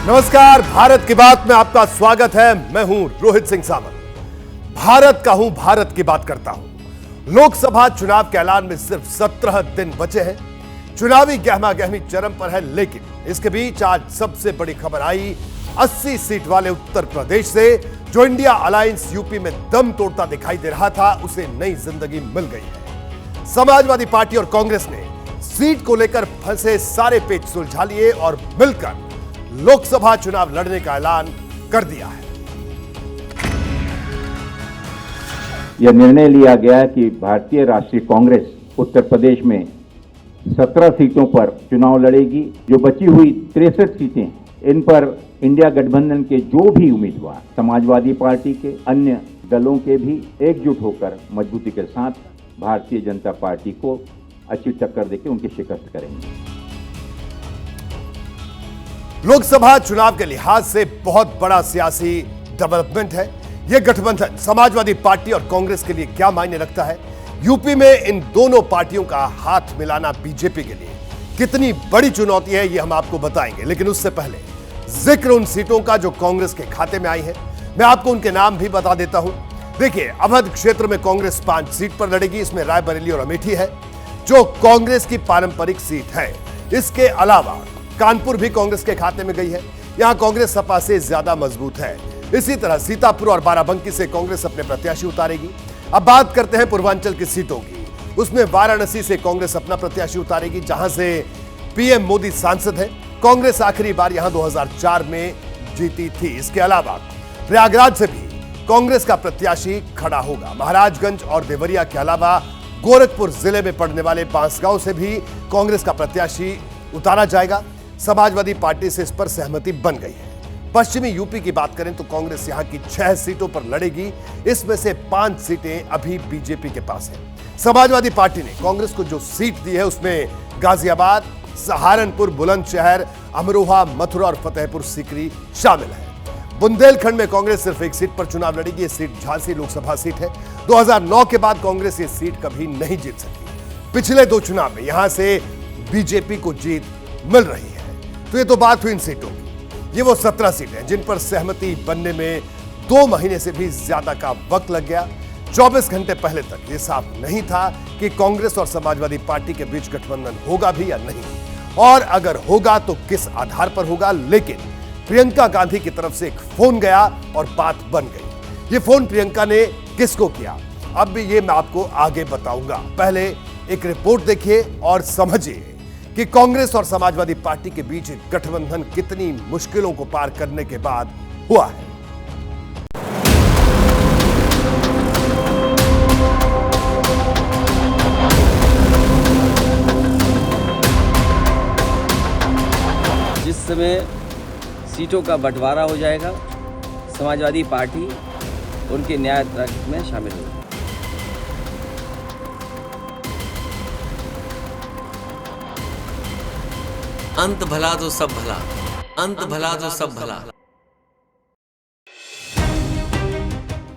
नमस्कार, भारत की बात में आपका स्वागत है। मैं हूं रोहित सिंह सावंत। भारत का हूं, भारत की बात करता हूं। लोकसभा चुनाव के ऐलान में सिर्फ 17 दिन बचे हैं। चुनावी गहमागहमी चरम पर है, लेकिन इसके बीच आज सबसे बड़ी खबर आई 80 सीट वाले उत्तर प्रदेश से। जो इंडिया अलायंस यूपी में दम तोड़ता दिखाई दे रहा था, उसे नई जिंदगी मिल गई है। समाजवादी पार्टी और कांग्रेस ने सीट को लेकर फंसे सारे पेच सुलझा लिए और मिलकर लोकसभा चुनाव लड़ने का ऐलान कर दिया है। यह निर्णय लिया गया कि भारतीय राष्ट्रीय कांग्रेस उत्तर प्रदेश में 17 सीटों पर चुनाव लड़ेगी। जो बची हुई 63 सीटें, इन पर इंडिया गठबंधन के जो भी उम्मीदवार, समाजवादी पार्टी के, अन्य दलों के भी एकजुट होकर मजबूती के साथ भारतीय जनता पार्टी को अच्छी टक्कर देकर उनकी शिकस्त करेंगे। लोकसभा चुनाव के लिहाज से बहुत बड़ा सियासी डेवलपमेंट है। यह गठबंधन समाजवादी पार्टी और कांग्रेस के लिए क्या मायने रखता है, यूपी में इन दोनों पार्टियों का हाथ मिलाना बीजेपी के लिए कितनी बड़ी चुनौती है, यह हम आपको बताएंगे। लेकिन उससे पहले जिक्र उन सीटों का जो कांग्रेस के खाते में आई है। मैं आपको उनके नाम भी बता देता हूं। देखिए, अवध क्षेत्र में कांग्रेस 5 सीट पर लड़ेगी। इसमें रायबरेली और अमेठी है, जो कांग्रेस की पारंपरिक सीट है। इसके अलावा कानपुर भी कांग्रेस के खाते में गई है। यहां कांग्रेस सपा से ज्यादा मजबूत है। इसी तरह सीतापुर और बाराबंकी से कांग्रेस अपने प्रत्याशी उतारेगी। अब बात करते हैं पूर्वांचल की सीटों की। उसमें वाराणसी से कांग्रेस अपना प्रत्याशी उतारेगी, जहां से पीएम मोदी सांसद है। कांग्रेस आखिरी बार यहां 2004 में जीती थी। इसके अलावा प्रयागराज से भी कांग्रेस का प्रत्याशी खड़ा होगा। महाराजगंज और देवरिया के अलावा गोरखपुर जिले में पड़ने वाले बांसगांव से भी कांग्रेस का प्रत्याशी उतारा जाएगा। समाजवादी पार्टी से इस पर सहमति बन गई है। पश्चिमी यूपी की बात करें तो कांग्रेस यहां की 6 सीटों पर लड़ेगी। इसमें से 5 सीटें अभी बीजेपी के पास है। समाजवादी पार्टी ने कांग्रेस को जो सीट दी है, उसमें गाजियाबाद, सहारनपुर, बुलंदशहर, अमरोहा, मथुरा और फतेहपुर सीकरी शामिल है। बुंदेलखंड में कांग्रेस सिर्फ एक सीट पर चुनाव लड़ेगी। यह सीट झांसी लोकसभा सीट है। 2009 के बाद कांग्रेस ये सीट कभी नहीं जीत सकी। पिछले 2 चुनाव में यहां से बीजेपी को जीत मिल रही है। तो ये तो बात हुई इन सीटों की। ये वो 17 सीटें जिन पर सहमति बनने में 2 महीने से भी ज्यादा का वक्त लग गया। 24 घंटे पहले तक ये साफ नहीं था कि कांग्रेस और समाजवादी पार्टी के बीच गठबंधन होगा भी या नहीं, और अगर होगा तो किस आधार पर होगा। लेकिन प्रियंका गांधी की तरफ से एक फोन गया और बात बन गई। ये फोन प्रियंका ने किसको किया, अब भी ये मैं आपको आगे बताऊंगा। पहले एक रिपोर्ट देखिए और समझिए कि कांग्रेस और समाजवादी पार्टी के बीच गठबंधन कितनी मुश्किलों को पार करने के बाद हुआ है। जिस समय सीटों का बंटवारा हो जाएगा, समाजवादी पार्टी उनके न्याय तर्क में शामिल होगी। अंत भला तो सब भला, अंत भला तो सब भला।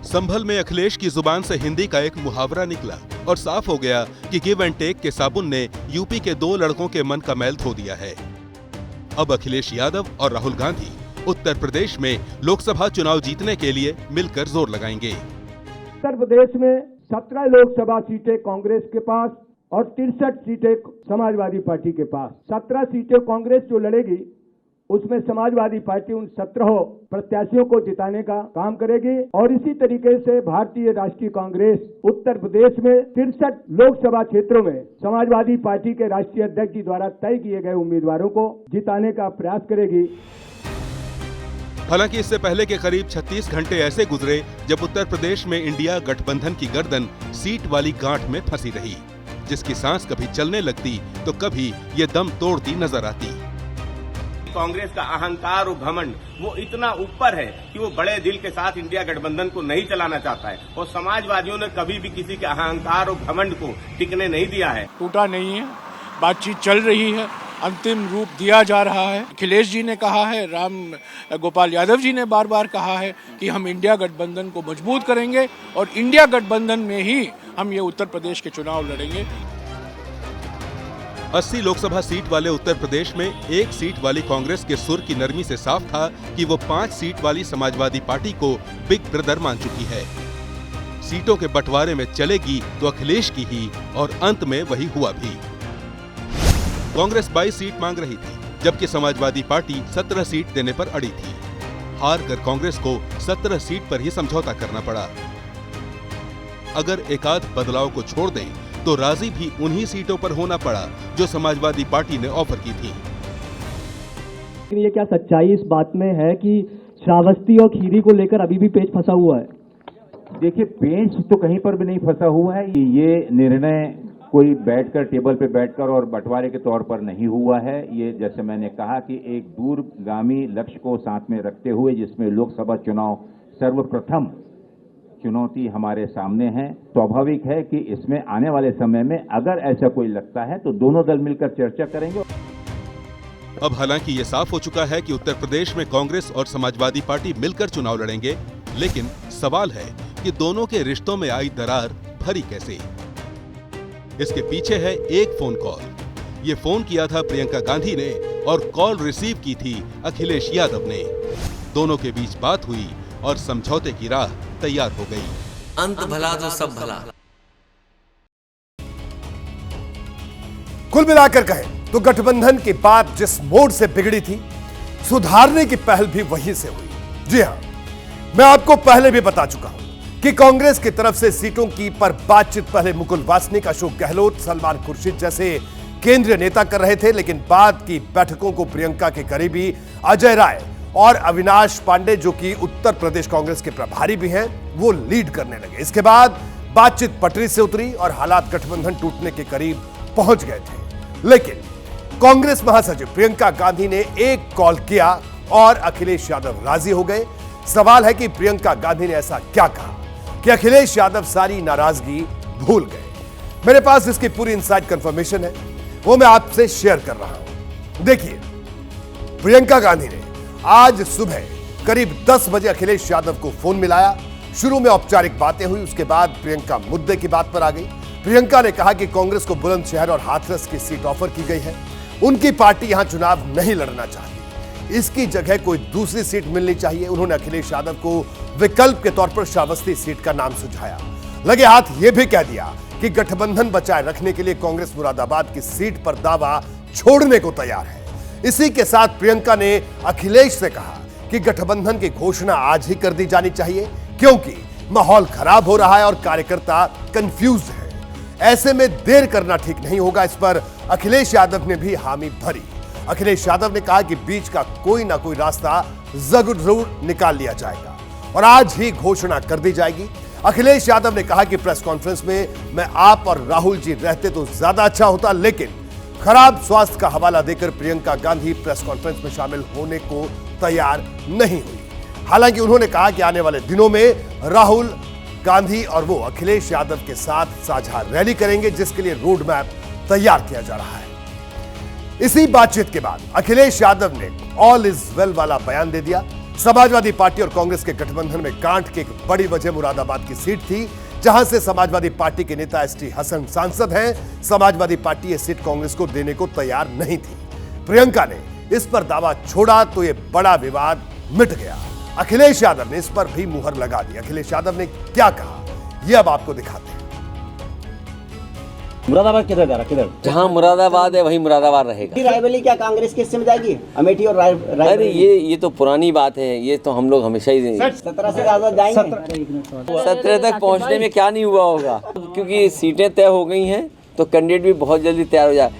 संभल में अखिलेश की जुबान से हिंदी का एक मुहावरा निकला और साफ हो गया कि गिव एंड टेक के साबुन ने यूपी के 2 लड़कों के मन का मैल धो दिया है। अब अखिलेश यादव और राहुल गांधी उत्तर प्रदेश में लोकसभा चुनाव जीतने के लिए मिलकर जोर लगाएंगे। उत्तर प्रदेश में 17 लोकसभा सीटें कांग्रेस के पास और 63 सीटें समाजवादी पार्टी के पास। 17 सीटें कांग्रेस जो लड़ेगी, उसमें समाजवादी पार्टी उन 17 प्रत्याशियों को जिताने का काम करेगी। और इसी तरीके से भारतीय राष्ट्रीय कांग्रेस उत्तर प्रदेश में 63 लोकसभा क्षेत्रों में समाजवादी पार्टी के राष्ट्रीय अध्यक्ष जी द्वारा तय किए गए उम्मीदवारों को जिताने का प्रयास करेगी। हालांकि इससे पहले के करीब 36 घंटे ऐसे गुजरे जब उत्तर प्रदेश में इंडिया गठबंधन की गर्दन सीट वाली गांठ में फंसी रही, जिसकी सांस कभी चलने लगती तो कभी ये दम तोड़ती नजर आती। कांग्रेस का अहंकार और घमंड वो इतना ऊपर है कि वो बड़े दिल के साथ इंडिया गठबंधन को नहीं चलाना चाहता है। और समाजवादियों ने कभी भी किसी के अहंकार और घमंड को टिकने नहीं दिया है। टूटा नहीं है, बातचीत चल रही है, अंतिम रूप दिया जा रहा है। अखिलेश जी ने कहा है, राम गोपाल यादव जी ने बार बार कहा है कि हम इंडिया गठबंधन को मजबूत करेंगे और इंडिया गठबंधन में ही हम ये उत्तर प्रदेश के चुनाव लड़ेंगे। 80 लोकसभा सीट वाले उत्तर प्रदेश में एक सीट वाली कांग्रेस के सुर की नरमी से साफ था कि वो 5 सीट वाली समाजवादी पार्टी को बिग ब्रदर मान चुकी है। सीटों के बंटवारे में चलेगी तो अखिलेश की ही, और अंत में वही हुआ भी। कांग्रेस 22 सीट मांग रही थी, जबकि समाजवादी पार्टी 17 सीट देने पर अड़ी थी। हार कर कांग्रेस को 17 सीट पर ही समझौता करना पड़ा। अगर एकाध बदलाव को छोड़ दें तो राजी भी उन्हीं सीटों पर होना पड़ा जो समाजवादी पार्टी ने ऑफर की थी। ये क्या सच्चाई इस बात में है कि श्रावस्ती और खीरी को लेकर अभी भी पेच फंसा हुआ है? देखिए, पेच तो कहीं पर भी नहीं फंसा हुआ है। ये निर्णय कोई बैठकर, टेबल पे बैठकर और बंटवारे के तौर पर नहीं हुआ है। ये जैसे मैंने कहा कि एक दूरगामी लक्ष्य को साथ में रखते हुए, जिसमें लोकसभा चुनाव सर्वप्रथम चुनौती हमारे सामने है, स्वाभाविक है कि इसमें आने वाले समय में अगर ऐसा कोई लगता है तो दोनों दल मिलकर चर्चा करेंगे। अब हालांकि ये साफ हो चुका है कि उत्तर प्रदेश में कांग्रेस और समाजवादी पार्टी मिलकर चुनाव लड़ेंगे, लेकिन सवाल है कि दोनों के रिश्तों में आई दरार भरी कैसे। इसके पीछे है एक फोन कॉल। ये फोन किया था प्रियंका गांधी ने और कॉल रिसीव की थी अखिलेश यादव ने। दोनों के बीच बात हुई और समझौते की राह तैयार हो गई। अंत भला तो सब भला। कुल मिलाकर कहें तो गठबंधन की बात जिस मोड़ से बिगड़ी थी, सुधारने की पहल भी वहीं से हुई। जी हां, मैं आपको पहले भी बता चुका हूं कि कांग्रेस की तरफ से सीटों की पर बातचीत पहले मुकुल वासनिक, अशोक गहलोत, सलमान खुर्शीद जैसे केंद्रीय नेता कर रहे थे, लेकिन बाद की बैठकों को प्रियंका के करीबी अजय राय और अविनाश पांडे, जो कि उत्तर प्रदेश कांग्रेस के प्रभारी भी हैं, वो लीड करने लगे। इसके बाद बातचीत पटरी से उतरी और हालात गठबंधन टूटने के करीब पहुंच गए थे। लेकिन कांग्रेस महासचिव प्रियंका गांधी ने एक कॉल किया और अखिलेश यादव राजी हो गए। सवाल है कि प्रियंका गांधी ने ऐसा क्या कहा कि अखिलेश यादव सारी नाराजगी भूल गए। मेरे पास इसकी पूरी इनसाइड कंफर्मेशन है, वो मैं आपसे शेयर कर रहा हूं। देखिए, प्रियंका गांधी ने आज सुबह करीब 10 बजे अखिलेश यादव को फोन मिलाया। शुरू में औपचारिक बातें हुई, उसके बाद प्रियंका मुद्दे की बात पर आ गई। प्रियंका ने कहा कि कांग्रेस को बुलंदशहर और हाथरस की सीट ऑफर की गई है। उनकी पार्टी यहां चुनाव नहीं लड़ना चाहती, इसकी जगह कोई दूसरी सीट मिलनी चाहिए। उन्होंने अखिलेश यादव को विकल्प के तौर पर श्रावस्ती सीट का नाम सुझाया। लगे हाथ यह भी कह दिया कि गठबंधन बचाए रखने के लिए कांग्रेस मुरादाबाद की सीट पर दावा छोड़ने को तैयार है। इसी के साथ प्रियंका ने अखिलेश से कहा कि गठबंधन की घोषणा आज ही कर दी जानी चाहिए, क्योंकि माहौल खराब हो रहा है और कार्यकर्ता कंफ्यूज है। ऐसे में देर करना ठीक नहीं होगा। इस पर अखिलेश यादव ने भी हामी भरी। अखिलेश यादव ने कहा कि बीच का कोई ना कोई रास्ता जरूर निकाल लिया जाएगा और आज ही घोषणा कर दी जाएगी। अखिलेश यादव ने कहा कि प्रेस कॉन्फ्रेंस में मैं आप और राहुल जी रहते तो ज्यादा अच्छा होता, लेकिन खराब स्वास्थ्य का हवाला देकर प्रियंका गांधी प्रेस कॉन्फ्रेंस में शामिल होने को तैयार नहीं हुई। हालांकि उन्होंने कहा कि आने वाले दिनों में राहुल गांधी और वो अखिलेश यादव के साथ साझा रैली करेंगे, जिसके लिए रोड मैप तैयार किया जा रहा है। इसी बातचीत के बाद अखिलेश यादव ने ऑल इज वेल वाला बयान दे दिया। समाजवादी पार्टी और कांग्रेस के गठबंधन में गांठ की एक बड़ी वजह मुरादाबाद की सीट थी, जहां से समाजवादी पार्टी के नेता एसटी हसन सांसद हैं। समाजवादी पार्टी ये सीट कांग्रेस को देने को तैयार नहीं थी। प्रियंका ने इस पर दावा छोड़ा तो यह बड़ा विवाद मिट गया। अखिलेश यादव ने इस पर भी मुहर लगा दी। अखिलेश यादव ने क्या कहा, यह अब आपको दिखाते हैं। मुरादाबाद किधर जा रहा, किधर? जहाँ मुरादाबाद है वही मुरादाबाद रहेगा। रायबरेली क्या कांग्रेस के हिस्से में जाएगी? अमेठी और अरे ये तो पुरानी बात है, ये तो हम लोग हमेशा ही 17 से ज्यादा जाएंगे। 17 तक पहुँचने में क्या नहीं हुआ होगा, क्योंकि सीटें तय हो गई हैं तो कैंडिडेट भी बहुत जल्दी तैयार हो जाए।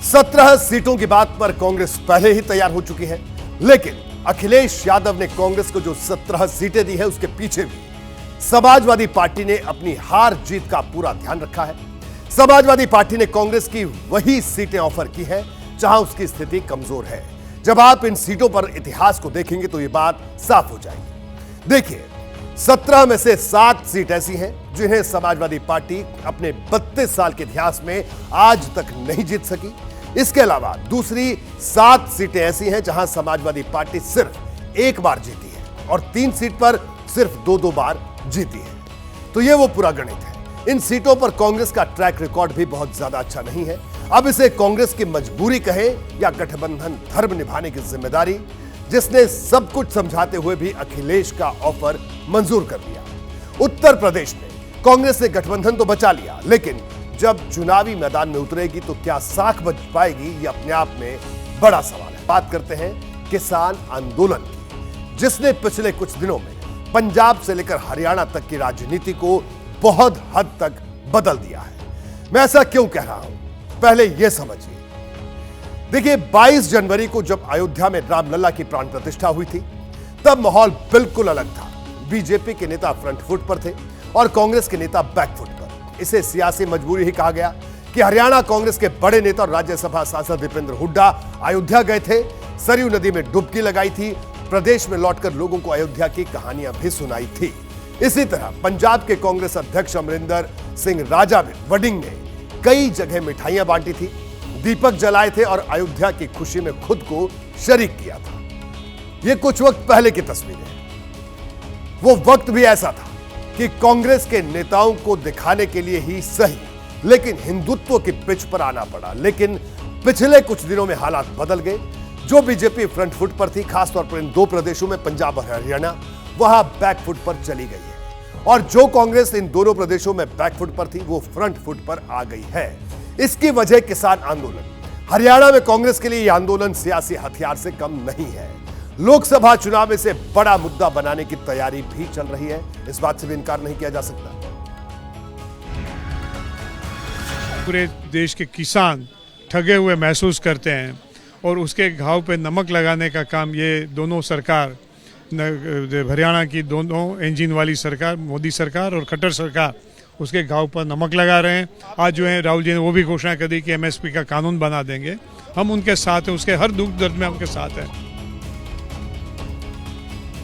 17 सीटों की बात पर कांग्रेस पहले ही तैयार हो चुकी है, लेकिन अखिलेश यादव ने कांग्रेस को जो 17 सीटें दी है उसके पीछे भी समाजवादी पार्टी ने अपनी हार जीत का पूरा ध्यान रखा है। समाजवादी पार्टी ने कांग्रेस की वही सीटें ऑफर की है जहां उसकी स्थिति कमजोर है। जब आप इन सीटों पर इतिहास को देखेंगे तो यह बात साफ हो जाएगी। देखिए, 17 में से 7 सीट ऐसी हैं जिन्हें समाजवादी पार्टी अपने 32 साल के इतिहास में आज तक नहीं जीत सकी। इसके अलावा दूसरी 7 सीटें ऐसी हैं जहां समाजवादी पार्टी सिर्फ एक बार जीती है और 3 सीट पर सिर्फ 2-2 बार जीती है। तो यह वो पूरा गणित है। इन सीटों पर कांग्रेस का ट्रैक रिकॉर्ड भी बहुत ज्यादा अच्छा नहीं है। अब इसे कांग्रेस की मजबूरी कहें या गठबंधन धर्म निभाने की जिम्मेदारी, जिसने सब कुछ समझाते हुए भी अखिलेश का ऑफर मंजूर कर लिया। उत्तर प्रदेश में कांग्रेस ने गठबंधन तो बचा लिया, लेकिन जब चुनावी मैदान में उतरेगी तो क्या साख बच पाएगी, यह अपने आप में बड़ा सवाल है। बात करते हैं किसान आंदोलन की, जिसने पिछले कुछ दिनों में पंजाब से लेकर हरियाणा तक की राजनीति को बहुत हद तक बदल दिया है। मैं ऐसा क्यों कह रहा हूं, पहले यह समझिए। देखिए, 22 जनवरी को जब अयोध्या में रामलला की प्राण प्रतिष्ठा हुई थी, तब माहौल बिल्कुल अलग था। बीजेपी के नेता फ्रंट फुट पर थे और कांग्रेस के नेता बैक फुट पर। इसे सियासी मजबूरी ही कहा गया कि हरियाणा कांग्रेस के बड़े नेता और राज्यसभा सांसद दीपेंद्र हुड्डा अयोध्या गए थे, सरयू नदी में डुबकी लगाई थी, प्रदेश में लौटकर लोगों को अयोध्या की कहानियां भी सुनाई थी। इसी तरह पंजाब के कांग्रेस अध्यक्ष अमरिंदर सिंह राजा वडिंग ने कई जगह मिठाइयां बांटी थी, दीपक जलाए थे और अयोध्या की खुशी में खुद को शरीक किया था। यह कुछ वक्त पहले की तस्वीरें हैं। वो वक्त भी ऐसा था कि कांग्रेस के नेताओं को दिखाने के लिए ही सही, लेकिन हिंदुत्व की पिच पर आना पड़ा। लेकिन पिछले कुछ दिनों में हालात बदल गए। जो बीजेपी फ्रंट फुट पर थी, खासतौर पर इन दो प्रदेशों में पंजाब और हरियाणा, वहां बैक फुट पर चली गई है। और जो कांग्रेस इन दोनों प्रदेशों में बैक फुट पर थी, वो फ्रंट फुट पर आ गई है। इसकी वजह किसान आंदोलन। हरियाणा में कांग्रेस के लिए यह आंदोलन सियासी हथियार से कम नहीं है। लोकसभा चुनाव में से बड़ा मुद्दा बनाने की तैयारी भी चल रही है, इस बात से भी इनकार नहीं किया जा सकता। पूरे देश के किसान ठगे हुए महसूस करते हैं और उसके घाव पे नमक लगाने का काम ये दोनों सरकार, हरियाणा की दोनों इंजन वाली सरकार, मोदी सरकार और खट्टर सरकार, उसके घाव पर नमक लगा रहे हैं। आज जो है राहुल जी ने वो भी घोषणा कर दी कि एमएसपी का कानून बना देंगे। हम उनके साथ हैं, उसके हर दुख दर्द में उनके साथ हैं।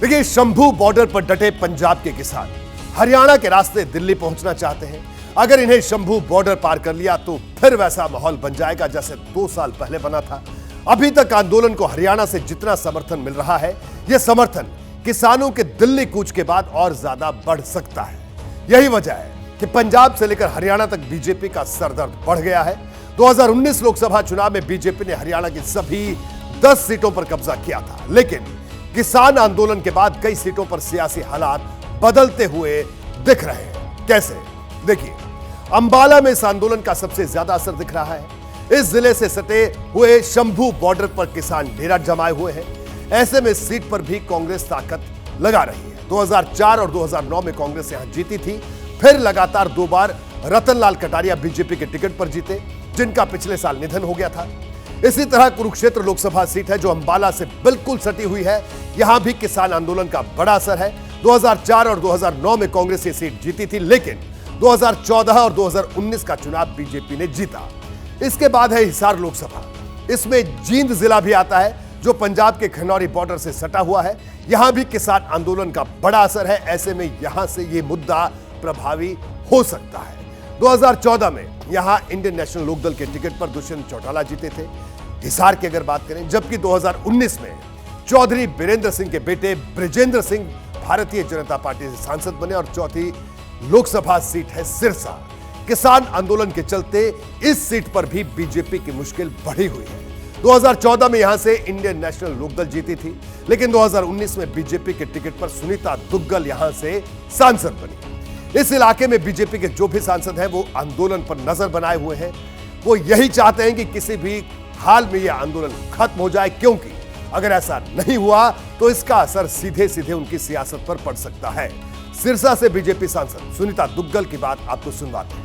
देखिए, शंभू बॉर्डर पर डटे पंजाब के किसान हरियाणा के रास्ते दिल्ली पहुंचना चाहते हैं। अगर इन्हें शंभू बॉर्डर पार कर लिया तो फिर वैसा माहौल बन जाएगा जैसे 2 साल पहले बना था। अभी तक आंदोलन को हरियाणा से जितना समर्थन मिल रहा है, यह समर्थन किसानों के दिल्ली कूच के बाद और ज्यादा बढ़ सकता है। यही वजह है कि पंजाब से लेकर हरियाणा तक बीजेपी का सरदर्द बढ़ गया है। 2019 लोकसभा चुनाव में बीजेपी ने हरियाणा की सभी 10 सीटों पर कब्जा किया था, लेकिन किसान आंदोलन के बाद कई सीटों पर सियासी हालात बदलते हुए दिख रहे हैं। कैसे? देखिए, अंबाला में इस आंदोलन का सबसे ज्यादा असर दिख रहा है। इस जिले से सटे हुए शंभू बॉर्डर पर किसान डेरा जमाए हुए हैं। ऐसे में इस सीट पर भी कांग्रेस ताकत लगा रही है। 2004 और 2009 में कांग्रेस यहां जीती थी, फिर लगातार 2 बार रतनलाल कटारिया बीजेपी के टिकट पर जीते, जिनका पिछले साल निधन हो गया था। इसी तरह कुरुक्षेत्र लोकसभा सीट है जो अंबाला से बिल्कुल सटी हुई है, यहां भी किसान आंदोलन का बड़ा असर है। 2004 और 2009 में कांग्रेस ये सीट जीती थी, लेकिन 2014 और 2019 का चुनाव बीजेपी ने जीता। इसके बाद है हिसार लोकसभा। इसमें जींद जिला भी आता है जो पंजाब के खनौरी बॉर्डर से सटा हुआ है। यहां भी किसान आंदोलन का बड़ा असर है। ऐसे में यहां से यह मुद्दा प्रभावी हो सकता है। 2014 में यहां इंडियन नेशनल लोकदल के टिकट पर दुष्यंत चौटाला जीते थे, हिसार की अगर बात करें, जबकि 2019 में चौधरी बीरेंद्र सिंह के बेटे ब्रिजेंद्र सिंह भारतीय जनता पार्टी से सांसद बने और चौथी लोकसभा सीट है सिरसा। किसान आंदोलन के चलते इस सीट पर भी बीजेपी की मुश्किल बढ़ी हुई है। 2014 में यहां से इंडियन नेशनल लोकदल जीती थी, लेकिन 2019 में बीजेपी के टिकट पर सुनीता दुग्गल यहां से सांसद बनी। इस इलाके में बीजेपी के जो भी सांसद हैं वो आंदोलन पर नजर बनाए हुए हैं। वो यही चाहते हैं कि किसी भी हाल में यह आंदोलन खत्म हो जाए, क्योंकि अगर ऐसा नहीं हुआ तो इसका असर सीधे सीधे उनकी सियासत पर पड़ सकता है। सिरसा से बीजेपी सांसद सुनीता दुग्गल की बात आपको सुनवाते हैं।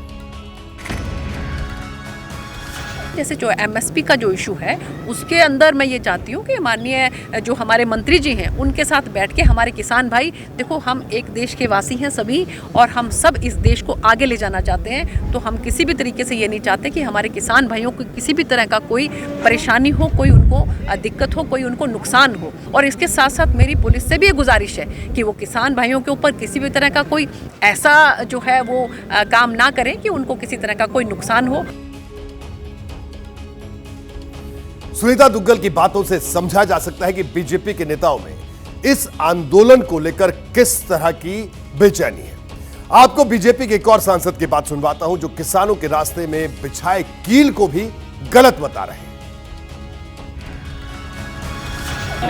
जैसे जो एमएसपी का जो इशू है उसके अंदर मैं ये चाहती हूँ कि माननीय जो हमारे मंत्री जी हैं उनके साथ बैठ के हमारे किसान भाई, देखो हम एक देश के वासी हैं सभी और हम सब इस देश को आगे ले जाना चाहते हैं। तो हम किसी भी तरीके से ये नहीं चाहते कि हमारे किसान भाइयों को किसी भी तरह का कोई परेशानी हो, कोई उनको दिक्कत हो, कोई उनको नुकसान हो। और इसके साथ साथ मेरी पुलिस से भी ये गुजारिश है कि वो किसान भाइयों के ऊपर किसी भी तरह का कोई ऐसा जो है वो काम ना करें कि उनको किसी तरह का कोई नुकसान हो। सुनीता दुग्गल की बातों से समझा जा सकता है कि बीजेपी के नेताओं में इस आंदोलन को लेकर किस तरह की बेचैनी है। आपको बीजेपी के एक और सांसद की बात सुनवाता हूं जो किसानों के रास्ते में बिछाए कील को भी गलत बता रहे हैं।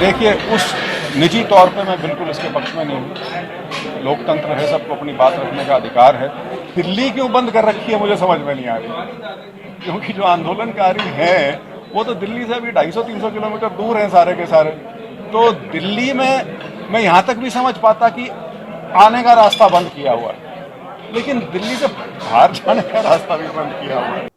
देखिए, उस निजी तौर पे मैं बिल्कुल इसके पक्ष में नहीं हूँ। लोकतंत्र है, सबको अपनी बात रखने का अधिकार है। दिल्ली क्यों बंद कर रखी है मुझे समझ में नहीं आ रही, क्योंकि जो आंदोलनकारी हैं वो तो दिल्ली से अभी 250-300 किलोमीटर दूर हैं सारे के सारे। तो दिल्ली में मैं यहाँ तक भी समझ पाता कि आने का रास्ता बंद किया हुआ है, लेकिन दिल्ली से बाहर जाने का रास्ता भी बंद किया हुआ है।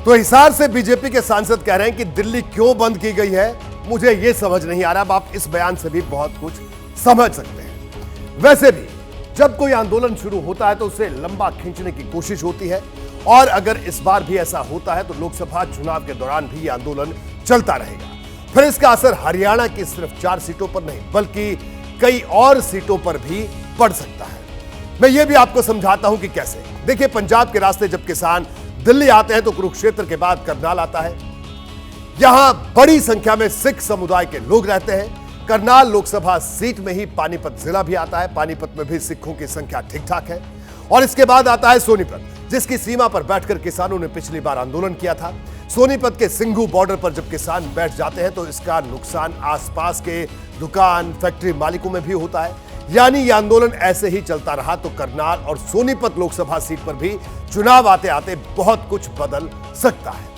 तो हिसार से बीजेपी के सांसद कह रहे हैं कि दिल्ली क्यों बंद की गई है, मुझे यह समझ नहीं आ रहा। अब आप इस बयान से भी बहुत कुछ समझ सकते हैं। वैसे भी जब कोई आंदोलन शुरू होता है तो उसे लंबा खींचने की कोशिश होती है, और अगर इस बार भी ऐसा होता है तो लोकसभा चुनाव के दौरान भी यह आंदोलन चलता रहेगा। फिर इसका असर हरियाणा की सिर्फ 4 सीटों पर नहीं बल्कि कई और सीटों पर भी पड़ सकता है। मैं यह भी आपको समझाता हूं कि कैसे। देखिए, पंजाब के रास्ते जब किसान दिल्ली आते हैं तो कुरुक्षेत्र के बाद करनाल आता है। यहां बड़ी संख्या में सिख समुदाय के लोग रहते हैं। करनाल लोकसभा सीट में ही पानीपत जिला भी आता है। पानीपत में भी सिखों की संख्या ठीक ठाक है। और इसके बाद आता है सोनीपत, जिसकी सीमा पर बैठकर किसानों ने पिछली बार आंदोलन किया था। सोनीपत के सिंघू बॉर्डर पर जब किसान बैठ जाते हैं तो इसका नुकसान आसपास के दुकान फैक्ट्री मालिकों में भी होता है। यानी यह आंदोलन ऐसे ही चलता रहा तो करनाल और सोनीपत लोकसभा सीट पर भी चुनाव आते आते बहुत कुछ बदल सकता है।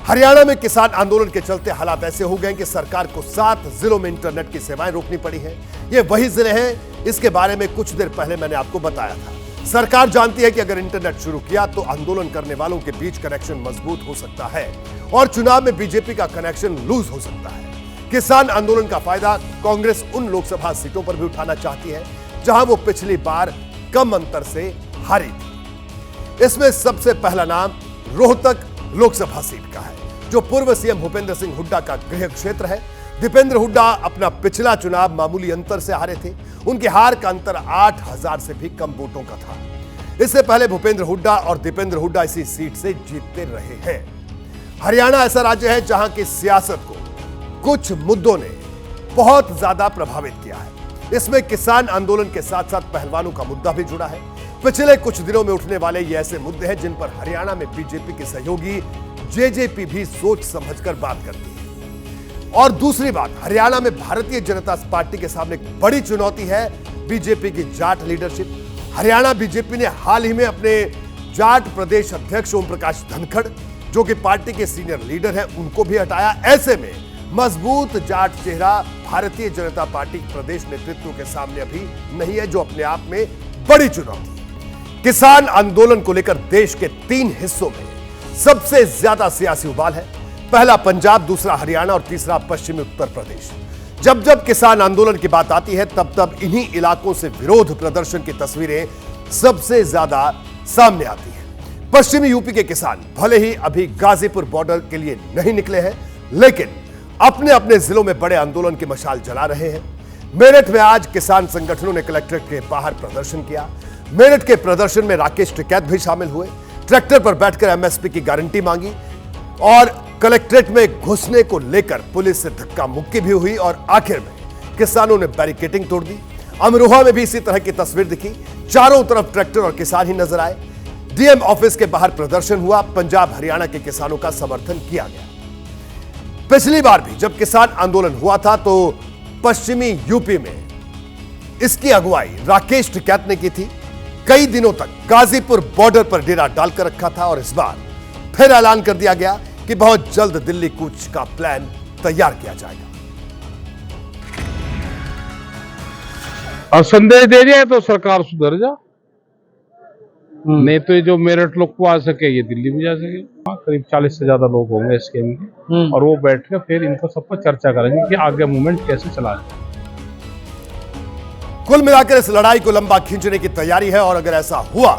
हरियाणा में किसान आंदोलन के चलते हालात ऐसे हो गए कि सरकार को 7 जिलों में इंटरनेट की सेवाएं रोकनी पड़ी है। ये वही जिले हैं, इसके बारे में कुछ देर पहले मैंने आपको बताया था। सरकार जानती है कि अगर इंटरनेट शुरू किया तो आंदोलन करने वालों के बीच कनेक्शन मजबूत हो सकता है और चुनाव में बीजेपी का कनेक्शन लूज हो सकता है। किसान आंदोलन का फायदा कांग्रेस उन लोकसभा सीटों पर भी उठाना चाहती है जहां वो पिछली बार कम अंतर से हारी थी। इसमें सबसे पहला नाम रोहतक लोकसभा सीट का है, जो पूर्व सीएम भूपेंद्र सिंह हुड्डा का गृह क्षेत्र है। दीपेंद्र हुड्डा अपना पिछला चुनाव मामूली अंतर से हारे थे। उनकी हार का अंतर 8000 से भी कम वोटों का था। इससे पहले भूपेंद्र हुड्डा और दीपेंद्र हुड्डा इसी सीट से जीतते रहे हैं। हरियाणा ऐसा राज्य है जहां की सियासत को कुछ मुद्दों ने बहुत ज्यादा प्रभावित किया है। इसमें किसान आंदोलन के साथ साथ पहलवानों का मुद्दा भी जुड़ा है। पिछले कुछ दिनों में उठने वाले ये ऐसे मुद्दे हैं जिन पर हरियाणा में बीजेपी के सहयोगी जेजेपी भी सोच समझकर बात करती है। और दूसरी बात, हरियाणा में भारतीय जनता पार्टी के सामने एक बड़ी चुनौती है बीजेपी की जाट लीडरशिप। हरियाणा बीजेपी ने हाल ही में अपने जाट प्रदेश अध्यक्ष ओम प्रकाश धनखड़, जो कि पार्टी के सीनियर लीडर हैं, उनको भी हटाया। ऐसे में मजबूत जाट चेहरा भारतीय जनता पार्टी के प्रदेश नेतृत्व के सामने अभी नहीं है, जो अपने आप में बड़ी चुनौती है। किसान आंदोलन को लेकर देश के 3 हिस्सों में सबसे ज्यादा सियासी उबाल है। पहला पंजाब, दूसरा हरियाणा और तीसरा पश्चिमी उत्तर प्रदेश। जब जब किसान आंदोलन की बात आती है तब तब इन्हीं इलाकों से विरोध प्रदर्शन की तस्वीरें सबसे ज्यादा सामने आती हैं। पश्चिमी यूपी के किसान भले ही अभी गाजीपुर बॉर्डर के लिए नहीं निकले हैं, लेकिन अपने अपने जिलों में बड़े आंदोलन की मशाल जला रहे हैं। मेरठ में आज किसान संगठनों ने कलेक्ट्रेट के बाहर प्रदर्शन किया। मेरठ के प्रदर्शन में राकेश टिकैत भी शामिल हुए। ट्रैक्टर पर बैठकर एमएसपी की गारंटी मांगी और कलेक्ट्रेट में घुसने को लेकर पुलिस से धक्का मुक्की भी हुई और आखिर में किसानों ने बैरिकेडिंग तोड़ दी। अमरोहा में भी इसी तरह की तस्वीर दिखी। चारों तरफ ट्रैक्टर और किसान ही नजर आए। डीएम ऑफिस के बाहर प्रदर्शन हुआ। पंजाब हरियाणा के किसानों का समर्थन किया गया। पिछली बार भी जब किसान आंदोलन हुआ था तो पश्चिमी यूपी में इसकी अगुवाई राकेश टिकैत ने की थी। कई दिनों तक गाजीपुर बॉर्डर पर डेरा डालकर रखा था और इस बार फिर ऐलान कर दिया गया कि बहुत जल्द दिल्ली कूच का प्लान तैयार किया जाएगा। और संदेश दे रहे हैं तो सरकार सुधर जा, नहीं तो जो मेरठ लोग को आ सके ये दिल्ली में जा सके। करीब 40 से ज्यादा लोग होंगे इस गेम के और वो बैठ के फिर इनको सबको चर्चा करेंगे कि आगे मूवमेंट कैसे चला जाए। कुल मिलाकर इस लड़ाई को लंबा खींचने की तैयारी है और अगर ऐसा हुआ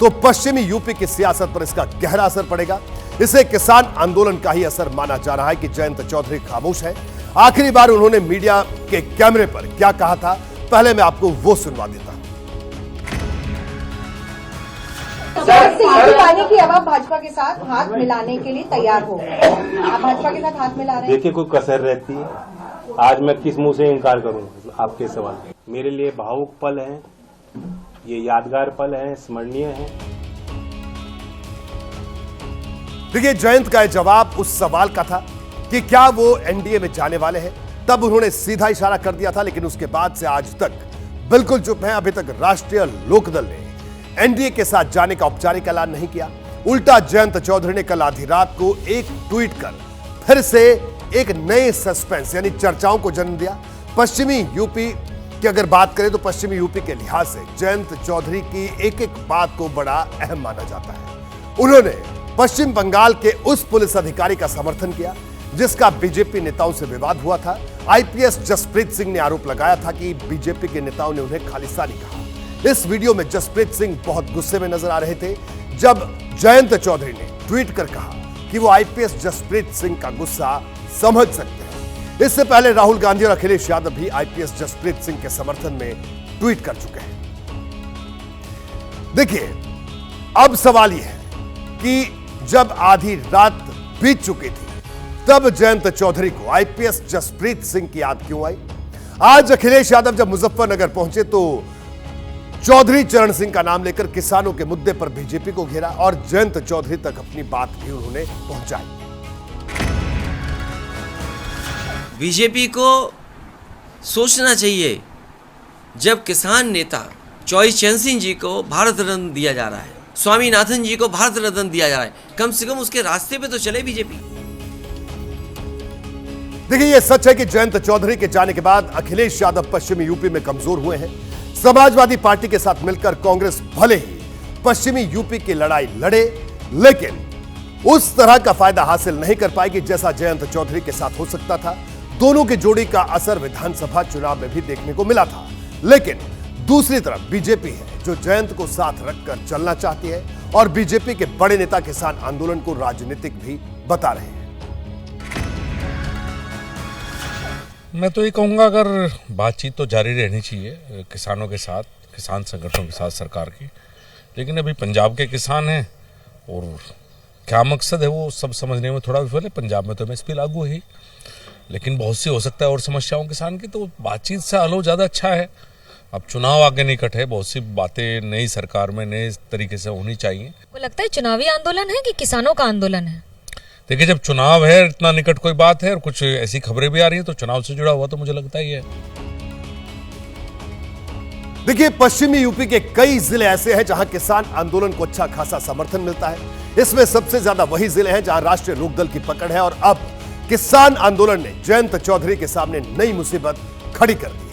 तो पश्चिमी यूपी की सियासत पर इसका गहरा असर पड़ेगा। इसे किसान आंदोलन का ही असर माना जा रहा है कि जयंत चौधरी खामोश है। आखिरी बार उन्होंने मीडिया के कैमरे पर क्या कहा था, पहले मैं आपको वो सुनवा देता हूं। पाने की अब आप भाजपा के साथ हाथ मिलाने के लिए तैयार हो, आप भाजपा के साथ हाथ मिला रहे हैं। देखिए, कोई कसर रहती है। आज मैं किस मुंह से इनकार करूं आपके सवाल। मेरे लिए भावुक पल है ये यादगार पल हैं, स्मरणीय हैं। देखिए, जयंत का जवाब उस सवाल का था कि क्या वो एनडीए में जाने वाले हैं। तब उन्होंने सीधा इशारा कर दिया था, लेकिन उसके बाद से आज तक बिल्कुल चुप हैं। अभी तक राष्ट्रीय लोकदल ने एनडीए के साथ जाने का औपचारिक ऐलान नहीं किया। उल्टा जयंत चौधरी ने कल आधी रात को एक ट्वीट कर फिर से एक नए सस्पेंस यानी चर्चाओं को जन्म दिया। पश्चिमी यूपी की अगर बात करें तो पश्चिमी यूपी के लिहाज से जयंत चौधरी की एक एक बात को बड़ा अहम माना जाता है। उन्होंने पश्चिम बंगाल के उस पुलिस अधिकारी का समर्थन किया जिसका बीजेपी नेताओं से विवाद हुआ था। आईपीएस जसप्रीत सिंह ने आरोप लगाया था कि बीजेपी के नेताओं ने उन्हें खालिस्तानी कहा। इस वीडियो में जसप्रीत सिंह बहुत गुस्से में नजर आ रहे थे जब जयंत चौधरी ने ट्वीट कर कहा कि वो आईपीएस जसप्रीत सिंह का गुस्सा समझ सकते हैं। इससे पहले राहुल गांधी और अखिलेश यादव भी आईपीएस जसप्रीत सिंह के समर्थन में ट्वीट कर चुके हैं। देखिए, अब सवाल यह है कि जब आधी रात बीत चुकी थी तब जयंत चौधरी को आईपीएस जसप्रीत सिंह की याद क्यों आई? आज अखिलेश यादव जब मुजफ्फरनगर पहुंचे तो चौधरी चरण सिंह का नाम लेकर किसानों के मुद्दे पर बीजेपी को घेरा और जयंत चौधरी तक अपनी बात भी उन्होंने पहुंचाई। बीजेपी को सोचना चाहिए, जब किसान नेता चौधरी चरण सिंह जी को भारत रत्न दिया जा रहा है, स्वामीनाथन जी को भारत रत्न दिया जा रहा है, कम से कम उसके रास्ते पे तो चले बीजेपी। देखिए, यह सच है कि जयंत चौधरी के जाने के बाद अखिलेश यादव पश्चिमी यूपी में कमजोर हुए हैं। समाजवादी पार्टी के साथ मिलकर कांग्रेस भले ही पश्चिमी यूपी की लड़ाई लड़े, लेकिन उस तरह का फायदा हासिल नहीं कर पाएगी जैसा जयंत चौधरी के साथ हो सकता था। दोनों की जोड़ी का असर विधानसभा चुनाव में भी देखने को मिला था। लेकिन दूसरी तरफ बीजेपी है जो जयंत को साथ रखकर चलना चाहती है और बीजेपी के बड़े नेता किसान आंदोलन को राजनीतिक भी बता रहे हैं। मैं तो ये कहूँगा, अगर बातचीत तो जारी रहनी चाहिए किसानों के साथ, किसान संगठनों के साथ सरकार की, लेकिन अभी पंजाब के किसान हैं और क्या मकसद है वो सब समझने में थोड़ा विफल है। पंजाब में तो एमएसपी लागू है, लेकिन बहुत सी हो सकता है और समस्याओं किसान की, तो बातचीत से हल हो ज़्यादा अच्छा है। अब चुनाव आगे निकट है, बहुत सी बातें नई सरकार में नए तरीके से होनी चाहिए। वो लगता है चुनावी आंदोलन है कि किसानों का आंदोलन है? देखिए, जब चुनाव है, इतना निकट कोई बात है और कुछ ऐसी खबरें भी आ रही है, तो चुनाव से जुड़ा हुआ तो मुझे लगता ही है। देखिए, पश्चिमी यूपी के कई जिले ऐसे हैं जहां किसान आंदोलन को अच्छा खासा समर्थन मिलता है। इसमें सबसे ज्यादा वही जिले हैं जहां राष्ट्रीय लोकदल की पकड़ है और अब किसान आंदोलन ने जयंत चौधरी के सामने नई मुसीबत खड़ी कर दी।